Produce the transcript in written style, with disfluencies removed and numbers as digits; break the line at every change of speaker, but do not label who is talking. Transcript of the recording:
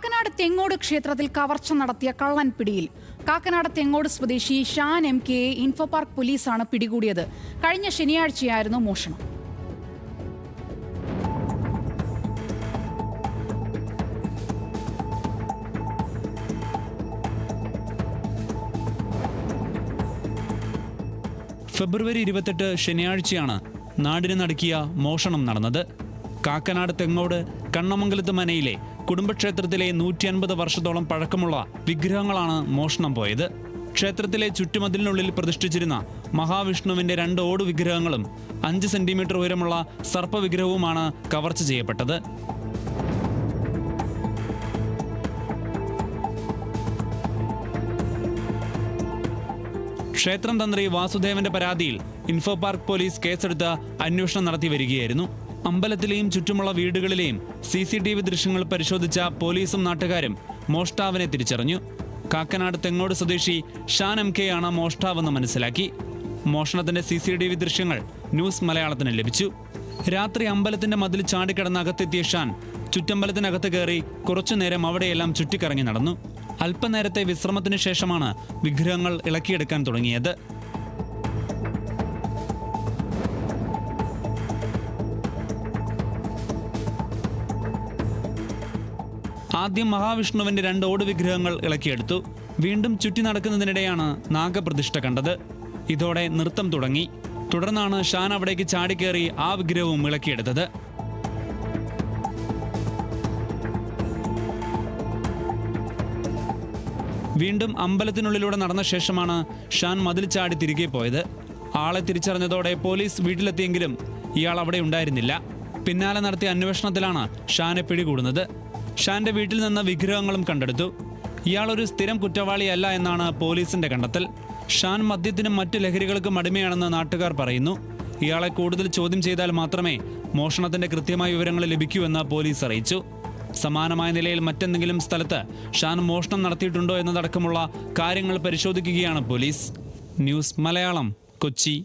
കാക്കനാട് തെങ്ങോട് ക്ഷേത്രത്തിൽ കവർച്ച നടത്തിയ കള്ളൻ പിടിയിൽ. കാക്കനാട് തെങ്ങോട് സ്വദേശി ഷാൻ MK ഇൻഫോ പാർക്ക് പോലീസാണ് പിടികൂടിയത്. കഴിഞ്ഞ ശനിയാഴ്ചയായിരുന്നു മോഷണം.
ഫെബ്രുവരി 28 ശനിയാഴ്ചയാണ് നാടിനെ നടുക്കിയ മോഷണം നടന്നത്. കാക്കനാട് തെങ്ങോട് കണ്ണമംഗലത്ത് മനയിലെ കുടുംബക്ഷേത്രത്തിലെ 150 വർഷത്തോളം പഴക്കമുള്ള വിഗ്രഹങ്ങളാണ് മോഷണം പോയത്. ക്ഷേത്രത്തിലെ ചുറ്റുമതിലിനുള്ളിൽ പ്രതിഷ്ഠിച്ചിരുന്ന മഹാവിഷ്ണുവിന്റെ 2 ഓട് വിഗ്രഹങ്ങളും 5 സെന്റിമീറ്റർ ഉയരമുള്ള സർപ്പവിഗ്രഹവുമാണ് കവർച്ച ചെയ്യപ്പെട്ടത്. ക്ഷേത്രം തന്ത്രി വാസുദേവന്റെ പരാതിയിൽ ഇൻഫോ പാർക്ക് പോലീസ് കേസെടുത്ത് അന്വേഷണം നടത്തി വരികയായിരുന്നു. അമ്പലത്തിലെയും ചുറ്റുമുള്ള വീടുകളിലെയും CCTV ദൃശ്യങ്ങൾ പരിശോധിച്ച പോലീസും നാട്ടുകാരും മോഷ്ടാവിനെ തിരിച്ചറിഞ്ഞു. കാക്കനാട് തെങ്ങോട് സ്വദേശി ഷാൻ MK ആണ് മോഷ്ടാവെന്ന് മനസ്സിലാക്കി. മോഷണത്തിന്റെ CCTV ദൃശ്യങ്ങൾ ന്യൂസ് മലയാളത്തിന് ലഭിച്ചു. രാത്രി അമ്പലത്തിന്റെ മതിൽ ചാടിക്കടന്ന് അകത്തെത്തിയ ഷാൻ ചുറ്റമ്പലത്തിനകത്ത് കയറി കുറച്ചുനേരം അവിടെയെല്ലാം ചുറ്റിക്കറങ്ങി നടന്നു. അല്പനേരത്തെ വിശ്രമത്തിന് ശേഷമാണ് വിഗ്രഹങ്ങൾ ഇളക്കിയെടുക്കാൻ തുടങ്ങിയത്. ആദ്യം മഹാവിഷ്ണുവിന്റെ 2 ഓട് വിഗ്രഹങ്ങൾ ഇളക്കിയെടുത്തു. വീണ്ടും ചുറ്റി നടക്കുന്നതിനിടെയാണ് നാഗപ്രതിഷ്ഠ കണ്ടത്. ഇതോടെ നൃത്തം തുടങ്ങി. തുടർന്നാണ് ഷാൻ അവിടേക്ക് ചാടിക്കേറി ആ വിഗ്രഹവും ഇളക്കിയെടുത്തത്. വീണ്ടും അമ്പലത്തിനുള്ളിലൂടെ നടന്ന ശേഷമാണ് ഷാൻ മതിൽ ചാടി തിരികെ പോയത്. ആളെ തിരിച്ചറിഞ്ഞതോടെ പോലീസ് വീട്ടിലെത്തിയെങ്കിലും ഇയാൾ അവിടെ ഉണ്ടായിരുന്നില്ല. പിന്നാലെ നടത്തിയ അന്വേഷണത്തിലാണ് ഷാനെ പിടികൂടുന്നത്. ഷാന്റെ വീട്ടിൽ നിന്ന് വിഗ്രഹങ്ങളും കണ്ടെടുത്തു. ഇയാൾ ഒരു സ്ഥിരം കുറ്റവാളിയല്ല എന്നാണ് പോലീസിന്റെ കണ്ടെത്തൽ. ഷാൻ മദ്യത്തിനും മറ്റു ലഹരികൾക്കും അടിമയാണെന്ന് നാട്ടുകാർ പറയുന്നു. ഇയാളെ കൂടുതൽ ചോദ്യം ചെയ്താൽ മാത്രമേ മോഷണത്തിന്റെ കൃത്യമായ വിവരങ്ങൾ ലഭിക്കൂ എന്ന് പോലീസ് അറിയിച്ചു. സമാനമായ നിലയിൽ മറ്റെന്തെങ്കിലും സ്ഥലത്ത് ഷാൻ മോഷണം നടത്തിയിട്ടുണ്ടോ എന്നതടക്കമുള്ള കാര്യങ്ങൾ പരിശോധിക്കുകയാണ് പോലീസ്. ന്യൂസ് മലയാളം, കൊച്ചി.